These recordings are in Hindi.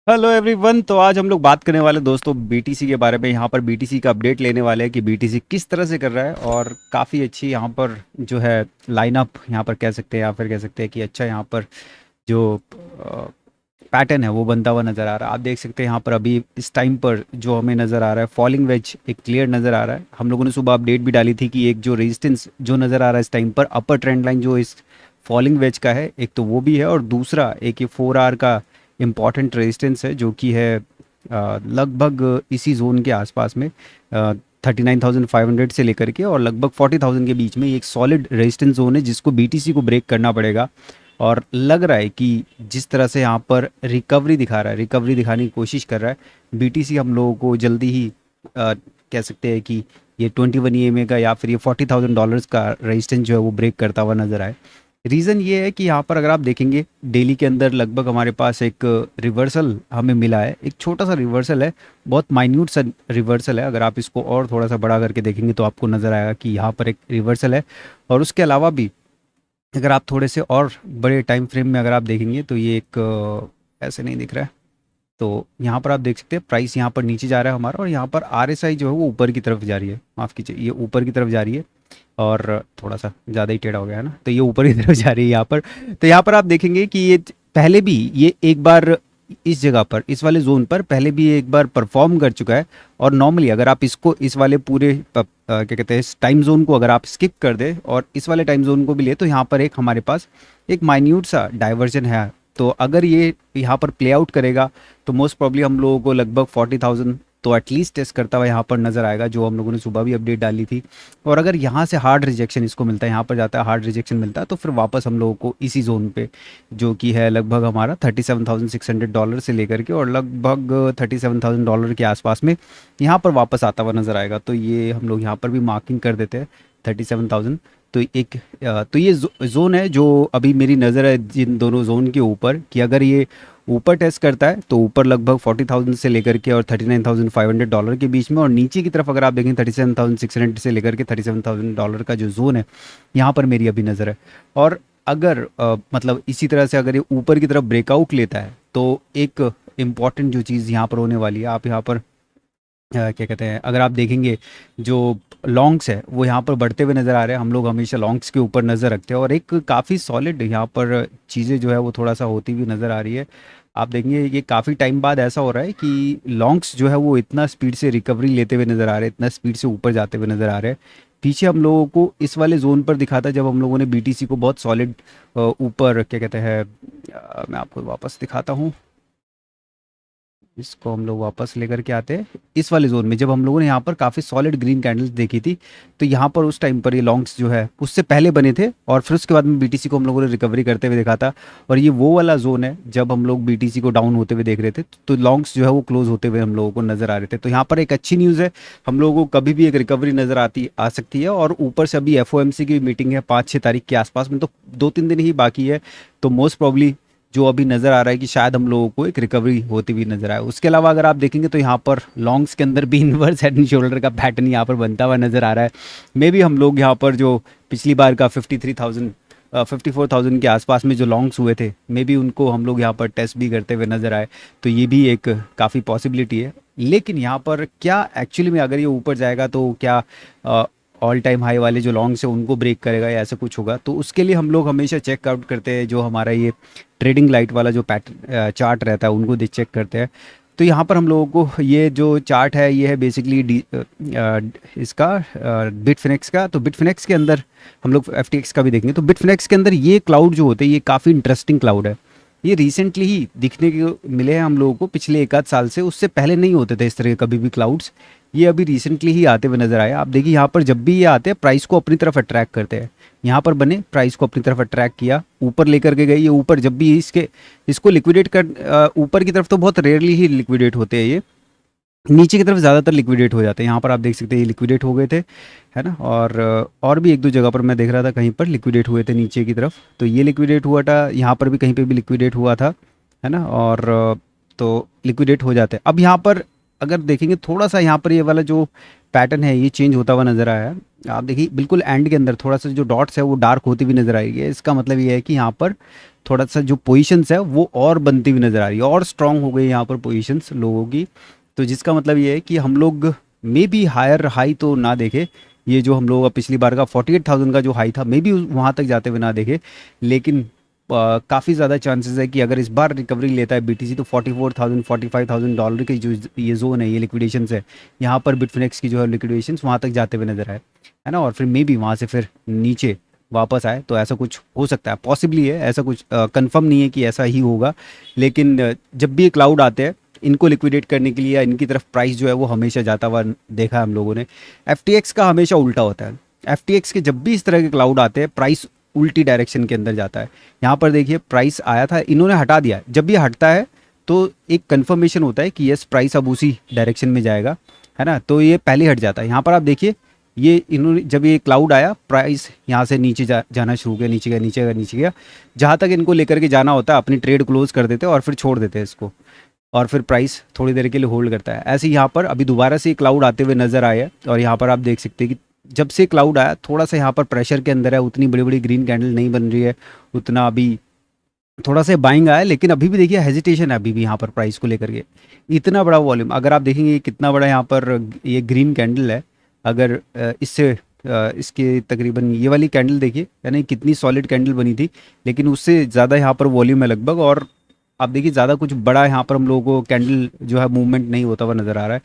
Hello everyone. तो आज हम लोग बात करने वाले दोस्तों बीटीसी के बारे में। यहाँ पर बीटीसी का अपडेट लेने वाले हैं कि बीटीसी किस तरह से कर रहा है, और काफ़ी अच्छी यहाँ पर जो है लाइनअप यहाँ पर कह सकते हैं, या फिर कह सकते हैं कि अच्छा यहाँ पर जो पैटर्न है वो बनता हुआ नज़र आ रहा है। आप देख सकते हैं यहाँ पर अभी इस टाइम पर जो हमें नज़र आ रहा है फॉलिंग वेज एक क्लियर नज़र आ रहा है। हम लोगों ने सुबह अपडेट भी डाली थी कि एक जो रेजिस्टेंस जो नज़र आ रहा है इस टाइम पर अपर ट्रेंड लाइन जो इस फॉलिंग वेज का है, एक तो वो भी है, और दूसरा एक ये 4 आवर का इम्पॉर्टेंट रेजिस्टेंस है जो कि है लगभग इसी जोन के आसपास में 39,500 से लेकर के और लगभग 40,000 के बीच में। ये एक सॉलिड रेजिस्टेंस जोन है जिसको बीटीसी को ब्रेक करना पड़ेगा। और लग रहा है कि जिस तरह से यहाँ पर रिकवरी दिखा रहा है, रिकवरी दिखाने की कोशिश कर रहा है बीटीसी, हम लोगों को जल्दी ही कह सकते हैं कि ये 21 ईएमए का या फिर ये $40,000 का रेजिस्टेंस जो है वो ब्रेक करता हुआ नजर आए। रीज़न ये है कि यहाँ पर अगर आप देखेंगे डेली के अंदर लगभग हमारे पास एक रिवर्सल हमें मिला है, एक छोटा सा रिवर्सल है, बहुत माइन्यूट सा रिवर्सल है। अगर आप इसको और थोड़ा सा बड़ा करके देखेंगे तो आपको नज़र आएगा कि यहाँ पर एक रिवर्सल है। और उसके अलावा भी अगर आप थोड़े से और बड़े टाइम फ्रेम में अगर आप देखेंगे तो ये एक ऐसे नहीं दिख रहा है। तो यहाँ पर आप देख सकते हैं प्राइस यहाँ पर नीचे जा रहा है हमारा, और यहाँ पर आरएसआई जो है वो ऊपर की तरफ जा रही है, माफ़ कीजिए ये ऊपर की तरफ जा रही है, और थोड़ा सा ज़्यादा ही टेढ़ा हो गया है ना, तो ये ऊपर की तरफ जा रही है यहाँ पर। तो यहाँ पर आप देखेंगे कि ये पहले भी ये एक बार इस जगह पर, इस वाले जोन पर पहले भी एक बार परफॉर्म कर चुका है। और नॉर्मली अगर आप इसको इस वाले पूरे क्या कहते हैं इस टाइम जोन को अगर आप स्किप कर दे और इस वाले टाइम जोन को भी ले, तो यहाँ पर एक हमारे पास एक माइन्यूट सा डाइवर्जन है। तो अगर ये यहाँ पर प्ले आउट करेगा तो मोस्ट प्रॉब्ली हम लोगों को लगभग 40,000 तो एटलीस्ट टेस्ट करता हुआ यहाँ पर नज़र आएगा, जो हम लोगों ने सुबह भी अपडेट डाली थी। और अगर यहाँ से हार्ड रिजेक्शन इसको मिलता है, यहाँ पर जाता है हार्ड रिजेक्शन मिलता है, तो फिर वापस हम लोगों को इसी जोन पे जो कि है लगभग हमारा $37,600 से लेकर के और लगभग $37,000 के आसपास में यहाँ पर वापस आता हुआ नज़र आएगा। तो ये हम लोग यहाँ पर भी मार्किंग कर देते हैं 37,000। तो एक तो ये जोन है जो अभी मेरी नज़र है जिन दोनों जोन के ऊपर, कि अगर ये ऊपर टेस्ट करता है तो ऊपर लगभग 40,000 से लेकर के और $39,500 के बीच में, और नीचे की तरफ अगर आप देखें 37,600 से लेकर के $37,000 का जो जोन है यहाँ पर मेरी अभी नज़र है। और अगर मतलब इसी तरह से अगर ये ऊपर की तरफ ब्रेकआउट लेता है तो एक इम्पॉर्टेंट जो चीज़ यहाँ पर होने वाली है, आप यहाँ पर क्या कहते हैं, अगर आप देखेंगे जो लॉन्ग्स है वो यहाँ पर बढ़ते हुए नज़र आ रहे हैं। हम लोग हमेशा लॉन्ग्स के ऊपर नज़र रखते हैं और एक काफ़ी सॉलिड यहाँ पर चीज़ें जो है वो थोड़ा सा होती हुई नज़र आ रही है। आप देखेंगे ये काफ़ी टाइम बाद ऐसा हो रहा है कि लॉन्ग्स जो है वो इतना स्पीड से रिकवरी लेते हुए नज़र आ रहे हैं, इतना स्पीड से ऊपर जाते हुए नज़र आ रहे हैं। पीछे हम लोगों को इस वाले जोन पर दिखा था जब हम लोगों ने बीटीसी को बहुत सॉलिड ऊपर क्या कहते हैं, मैं आपको वापस दिखाता हूँ, इसको हम लोग वापस लेकर के आते हैं इस वाले जोन में, जब हम लोगों ने यहाँ पर काफ़ी सॉलिड ग्रीन कैंडल्स देखी थी। तो यहाँ पर उस टाइम पर ये लॉन्ग्स जो है उससे पहले बने थे, और फिर उसके बाद में बीटीसी को हम लोगों ने रिकवरी करते हुए देखा था। और ये वो वाला जोन है जब हम लोग बीटीसी को डाउन होते हुए देख रहे थे, तो लॉन्ग्स जो है वो क्लोज होते हुए हम लोगों को नजर आ रहे थे। तो यहाँ पर एक अच्छी न्यूज़ है, हम लोगों को कभी भी एक रिकवरी नजर आ सकती है। और ऊपर से अभी एफओएमसी की मीटिंग है 5-6 तारीख के आसपास में, तो 2-3 दिन ही बाकी है। तो मोस्ट प्रॉब्ली जो अभी नज़र आ रहा है कि शायद हम लोगों को एक रिकवरी होती हुई नजर आए। उसके अलावा अगर आप देखेंगे तो यहाँ पर लॉन्ग्स के अंदर भी इन्वर्स हेड एंड शोल्डर का पैटर्न यहाँ पर बनता हुआ नजर आ रहा है। मे भी हम लोग यहाँ पर जो पिछली बार का 54,000 के आसपास में जो लॉन्ग्स हुए थे, मे बी उनको हम लोग यहाँ पर टेस्ट भी करते हुए नजर आए। तो ये भी एक काफ़ी पॉसिबिलिटी है। लेकिन यहाँ पर क्या एक्चुअली में अगर ये ऊपर जाएगा तो क्या ऑल टाइम हाई वाले जो लॉन्ग्स है उनको ब्रेक करेगा या ऐसा कुछ होगा? तो उसके लिए हम लोग हमेशा चेकआउट करते हैं जो हमारा ये ट्रेडिंग लाइट वाला जो पैटर्न चार्ट रहता है उनको चेक करते हैं। तो यहाँ पर हम लोगों को ये जो चार्ट है ये है बेसिकली इसका बिटफिनेक्स का। तो बिटफिनेक्स के अंदर हम लोग एफटीएक्स का भी देखेंगे, तो बिटफिनेक्स के अंदर ये क्लाउड जो होते हैं ये काफ़ी इंटरेस्टिंग क्लाउड है। ये रिसेंटली ही दिखने के मिले हैं हम लोगों को, पिछले 1 आध साल से, उससे पहले नहीं होते थे इस तरह के कभी भी क्लाउड्स। ये अभी रिसेंटली ही आते हुए नजर आए। आप देखिए यहाँ पर जब भी ये आते हैं प्राइस को अपनी तरफ अट्रैक्ट करते हैं। यहाँ पर बने, प्राइस को अपनी तरफ अट्रैक्ट किया, ऊपर लेकर के गए। ये ऊपर जब भी इसको लिक्विडेट कर ऊपर की तरफ तो बहुत रेयरली ही लिक्विडेट होते हैं, ये नीचे की तरफ ज़्यादातर लिक्विडेट हो जाते हैं। यहाँ पर आप देख सकते हैं ये लिक्विडेट हो गए थे, है ना। और भी 1-2 जगह पर मैं देख रहा था कहीं पर लिक्विडेट हुए थे नीचे की तरफ। तो ये लिक्विडेट हुआ था, यहाँ पर भी कहीं पे भी लिक्विडेट हुआ था, है ना। और तो लिक्विडेट हो जाते हैं। अब यहाँ पर अगर देखेंगे थोड़ा सा यहाँ पर ये वाला जो पैटर्न है ये चेंज होता हुआ नज़र आया है। आप देखिए बिल्कुल एंड के अंदर थोड़ा सा जो डॉट्स है वो डार्क होती हुई नज़र आएगी। इसका मतलब ये है कि यहाँ पर थोड़ा सा जो पोजीशंस है वो और बनती हुई नज़र आ रही है, और स्ट्रांग हो गई यहाँ पर पोजीशंस लोगों की। तो जिसका मतलब ये है कि हम लोग मे बी हायर हाई तो ना देखे, ये जो हम लोग का पिछली बार का 48,000 का जो हाई था मे बी वहाँ तक जाते हुए ना देखे, लेकिन काफ़ी ज़्यादा चांसेस है कि अगर इस बार रिकवरी लेता है बीटीसी तो 44,000 $45,000 की जो ये जोन है, ये लिक्विडेशंस है यहाँ पर बिटफिनेक्स की जो है लिक्विडेशंस वहाँ तक जाते हुए नजर आए, है ना। और फिर मे बी वहाँ से फिर नीचे वापस आए, तो ऐसा कुछ हो सकता है, पॉसिबली है, ऐसा कुछ कंफर्म नहीं है कि ऐसा ही होगा। लेकिन जब भी ये क्लाउड आते हैं इनको लिक्विडेट करने के लिए या इनकी तरफ प्राइस जो है वो हमेशा जाता हुआ देखा है हम लोगों ने। एफ का हमेशा उल्टा होता है। एफ के जब भी इस तरह के क्लाउड आते हैं प्राइस उल्टी डायरेक्शन के अंदर जाता है। यहाँ पर देखिए प्राइस आया था, इन्होंने हटा दिया। जब भी हटता है तो एक कंफर्मेशन होता है कि यस प्राइस अब उसी डायरेक्शन में जाएगा, है ना। तो ये पहले हट जाता है। यहाँ पर आप देखिए ये इन्होंने जब ये क्लाउड आया प्राइस यहाँ से नीचे जाना शुरू किया, नीचे गया नीचे गया नीचे गया, जहाँ तक इनको लेकर के जाना होता है अपनी ट्रेड क्लोज कर देते हैं और फिर छोड़ देते हैं इसको, और फिर प्राइस थोड़ी देर के लिए होल्ड करता है। ऐसे यहाँ पर अभी दोबारा से क्लाउड आते हुए नजर आया और यहाँ पर आप देख सकते हैं कि जब से क्लाउड आया थोड़ा सा यहाँ पर प्रेशर के अंदर है, उतनी बड़ी बड़ी ग्रीन कैंडल नहीं बन रही है, उतना अभी थोड़ा सा बाइंग आया, लेकिन अभी भी देखिए हेजिटेशन है अभी भी यहाँ पर प्राइस को लेकर के। इतना बड़ा वॉल्यूम अगर आप देखेंगे ये कितना बड़ा यहाँ पर ये ग्रीन कैंडल है, अगर इससे इसके तकरीबन ये वाली कैंडल देखिए, यानी कितनी सॉलिड कैंडल बनी थी, लेकिन उससे ज़्यादा यहाँ पर वॉल्यूम है लगभग। और आप देखिए ज़्यादा कुछ बड़ा यहाँ पर हम लोगों को कैंडल जो है मूवमेंट नहीं होता हुआ नज़र आ रहा है।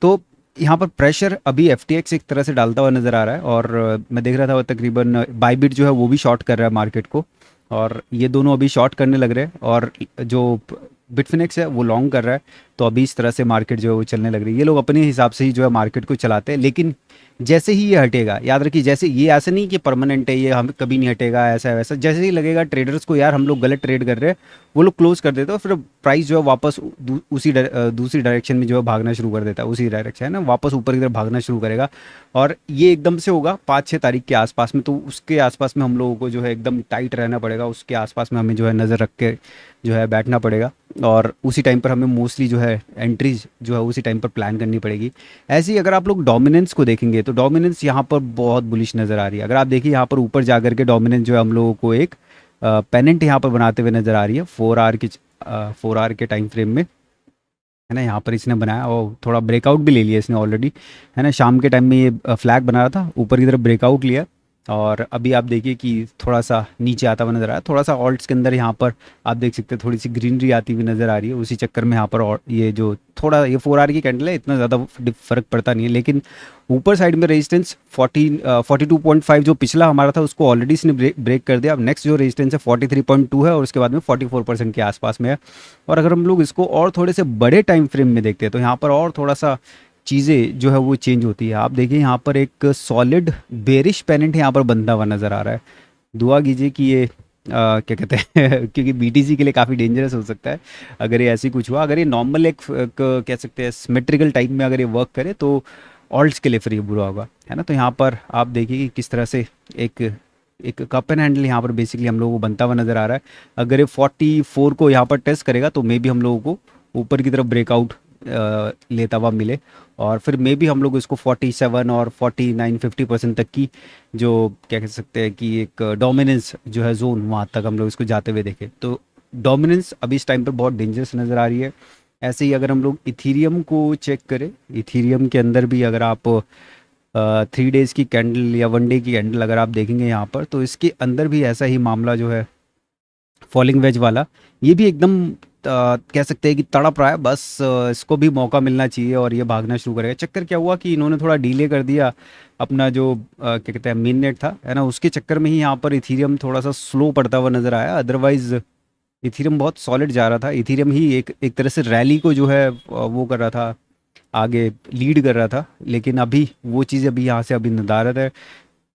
तो यहाँ पर प्रेशर अभी एफ एक तरह से डालता हुआ नज़र आ रहा है। और मैं देख रहा था वो तकरीबन बाईबिट जो है वो भी शॉर्ट कर रहा है मार्केट को, और ये दोनों अभी शॉर्ट करने लग रहे हैं, और जो बिटफिनेक्स है वो लॉन्ग कर रहा है। तो अभी इस तरह से मार्केट जो है वो चलने लग रही है। ये लोग अपने हिसाब से ही जो है मार्केट को चलाते हैं, लेकिन जैसे ही ये हटेगा, याद रखिए जैसे ये ऐसा नहीं कि परमानेंट है, ये हम कभी नहीं हटेगा ऐसा है वैसा, जैसे ही लगेगा ट्रेडर्स को यार हम लोग गलत ट्रेड कर रहे हैं, वो लोग क्लोज कर देते हैं और फिर प्राइस जो है वापस उसी दूसरी डायरेक्शन में जो है भागना शुरू कर देता है, उसी डायरेक्शन है ना, वापस ऊपर की तरफ भागना शुरू करेगा। और ये एकदम से होगा 5-6 तारीख के आसपास में, तो उसके आसपास में हम लोगों को जो है एकदम टाइट रहना पड़ेगा, उसके आसपास में हमें जो है नज़र रख के जो है बैठना पड़ेगा, और उसी टाइम पर हमें मोस्टली जो है एंट्रीज जो है उसी टाइम पर प्लान करनी पड़ेगी। ऐसे ही अगर आप लोग डोमिनेंस को देखेंगे तो डोमिनेंस यहाँ पर बहुत बुलिश नज़र आ रही है। अगर आप देखिए यहाँ पर ऊपर जाकर के डोमिनेंस जो है हम लोगों को एक पेनेंट यहाँ पर बनाते हुए नज़र आ रही है 4 आवर के टाइम फ्रेम में, है ना। यहाँ पर इसने बनाया और थोड़ा ब्रेकआउट भी ले लिया इसने ऑलरेडी, है ना। शाम के टाइम में ये फ्लैग बना रहा था, ऊपर की तरफ ब्रेकआउट लिया, और अभी आप देखिए कि थोड़ा सा नीचे आता हुआ नज़र आया। थोड़ा सा ऑल्ट्स के अंदर यहाँ पर आप देख सकते हैं थोड़ी सी ग्रीनरी आती हुई नज़र आ रही है, उसी चक्कर में यहाँ पर और ये जो थोड़ा ये 4 आवर की कैंडल है इतना ज़्यादा फ़र्क पड़ता नहीं है। लेकिन ऊपर साइड में रेजिस्टेंस 42.5 जो पिछला हमारा था उसको ऑलरेडी इसने ब्रेक कर दिया। अब नेक्स्ट जो रेजिस्टेंस है 43.2 है, और उसके बाद में 44% के आसपास में है। और अगर हम लोग इसको और थोड़े से बड़े टाइम फ्रेम में देखते हैं तो यहाँ पर और थोड़ा सा चीज़ें जो है वो चेंज होती है। आप देखिए यहाँ पर एक सॉलिड बेरिश पेनेंट यहाँ पर बनता हुआ नज़र आ रहा है। दुआ कीजिए कि ये क्या कहते हैं क्योंकि बीटीसी के लिए काफ़ी डेंजरस हो सकता है अगर ये ऐसी कुछ हुआ। अगर ये नॉर्मल एक कह सकते हैं सिमेट्रिकल टाइप में अगर ये वर्क करे तो ऑल्ट्स के लिए फिर ये बुरा होगा, है ना। तो यहाँ पर आप देखिए कि किस तरह से एक एक कप एंड हैंडल यहाँ पर बेसिकली हम लोगों को बनता हुआ नज़र आ रहा है। अगर ये 44 को यहाँ पर टेस्ट करेगा तो मे बी हम लोगों को ऊपर की तरफ ब्रेकआउट लेता हुआ मिले, और फिर मे बी हम लोग इसको 47 और 49-50% तक की जो क्या कह सकते हैं कि एक डोमिनेंस जो है जोन वहाँ तक हम लोग इसको जाते हुए देखें। तो डोमिनेंस अभी इस टाइम पर बहुत डेंजरस नज़र आ रही है। ऐसे ही अगर हम लोग इथीरियम को चेक करें, इथीरियम के अंदर भी अगर आप 3 डेज़ की कैंडल या 1 डे की कैंडल अगर आप देखेंगे यहाँ पर, तो इसके अंदर भी ऐसा ही मामला जो है फॉलिंग वेज वाला, ये भी एकदम कह सकते हैं कि तड़प रहा है। बस इसको भी मौका मिलना चाहिए और ये भागना शुरू करेगा। चक्कर क्या हुआ कि इन्होंने थोड़ा डिले कर दिया अपना जो क्या कहते हैं मेन नेट था, है ना, उसके चक्कर में ही यहाँ पर इथीरियम थोड़ा सा स्लो पड़ता हुआ नज़र आया। अदरवाइज इथीरियम बहुत सॉलिड जा रहा था। इथीरियम ही एक तरह से रैली को जो है वो कर रहा था, आगे लीड कर रहा था। लेकिन अभी वो चीज़ अभी यहाँ से अभी नदारद है,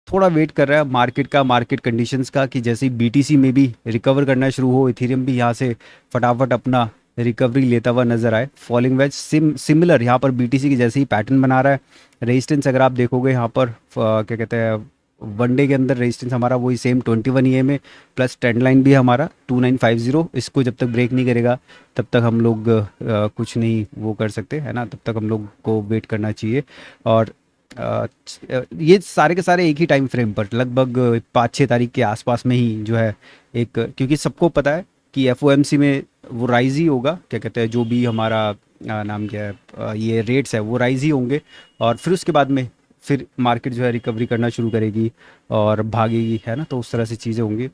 थोड़ा वेट कर रहा है मार्केट का, मार्केट कंडीशंस का, कि जैसे ही बीटीसी में भी रिकवर करना शुरू हो इथेरियम भी यहाँ से फटाफट अपना रिकवरी लेता हुआ नजर आए। फॉलिंग वेज सिमिलर यहाँ पर बीटीसी की जैसे ही पैटर्न बना रहा है। रेजिस्टेंस अगर आप देखोगे यहाँ पर क्या कहते हैं वन डे के अंदर रेजिस्टेंस हमारा वही same 21 EMA plus trend line भी है हमारा 2950। इसको जब तक ब्रेक नहीं करेगा तब तक हम लोग कुछ नहीं वो कर सकते है ना, तब तक हम लोग को वेट करना चाहिए। और ये सारे के सारे एक ही टाइम फ्रेम पर लगभग 5-6 तारीख के आसपास में ही जो है एक, क्योंकि सबको पता है कि FOMC में वो राइज ही होगा, क्या कहते हैं जो भी हमारा नाम क्या है ये रेट्स है वो राइज ही होंगे। और फिर उसके बाद में फिर मार्केट जो है रिकवरी करना शुरू करेगी और भागेगी, है ना, तो उस तरह से चीज़ें होंगी।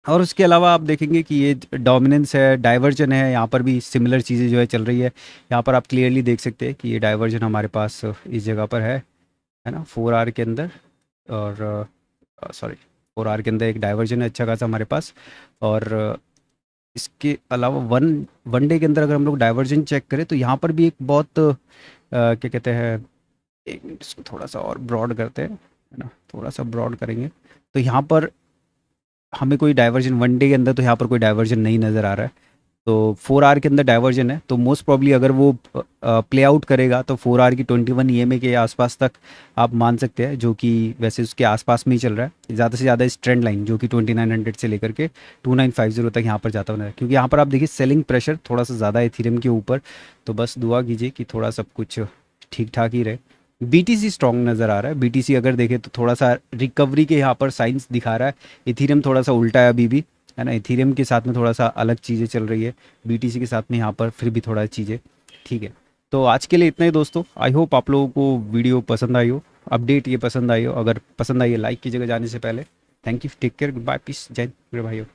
और उसके अलावा आप देखेंगे कि ये डोमिनेंस है, डाइवर्जन है, यहाँ पर भी सिमिलर चीज़ें जो है चल रही है। यहाँ पर आप क्लियरली देख सकते हैं कि ये डाइवर्जन हमारे पास इस जगह पर है ना, 4 आवर के अंदर। और सॉरी 4 आवर के अंदर एक डाइवर्जन है अच्छा खासा हमारे पास। और इसके अलावा वन वन डे के अंदर अगर हम लोग डाइवर्जन चेक करें तो यहाँ पर भी एक बहुत क्या कहते हैं, एक मिनट इसको थोड़ा सा और ब्रॉड करते हैं, है ना, थोड़ा सा ब्रॉड करेंगे तो यहाँ पर हमें कोई डाइवर्जन वन डे के अंदर तो यहाँ पर कोई डाइवर्जन नहीं नज़र आ रहा है। तो 4 आवर के अंदर डाइवर्जन है, तो मोस्ट प्रॉब्ली अगर वो प्ले आउट करेगा तो 4 आवर की 21 EMA के आसपास तक आप मान सकते हैं, जो कि वैसे उसके आसपास में ही चल रहा है। ज़्यादा से ज़्यादा इस ट्रेंड लाइन जो कि 2900 से लेकर के 2950 तक यहाँ पर जाता हुआ है, क्योंकि यहाँ पर आप देखिए सेलिंग प्रेशर थोड़ा सा ज़्यादा है इथेरियम के ऊपर। तो बस दुआ कीजिए कि थोड़ा सब कुछ ठीक ठाक ही रहे। BTC स्ट्रॉन्ग नज़र आ रहा है। BTC अगर देखें तो थोड़ा सा रिकवरी के यहाँ पर साइंस दिखा रहा है। इथेरियम थोड़ा सा उल्टा है अभी भी, है ना, इथेरियम के साथ में थोड़ा सा अलग चीज़ें चल रही है, BTC के साथ में यहाँ पर फिर भी थोड़ा चीज़ें ठीक है। तो आज के लिए इतना ही दोस्तों। आई होप आप लोगों को वीडियो पसंद आई हो, अपडेट ये पसंद आई हो। अगर पसंद आई है लाइक कीजिएगा जाने से पहले। Thank you, take care, good bye, peace, जय हिंद मेरे भाइयों।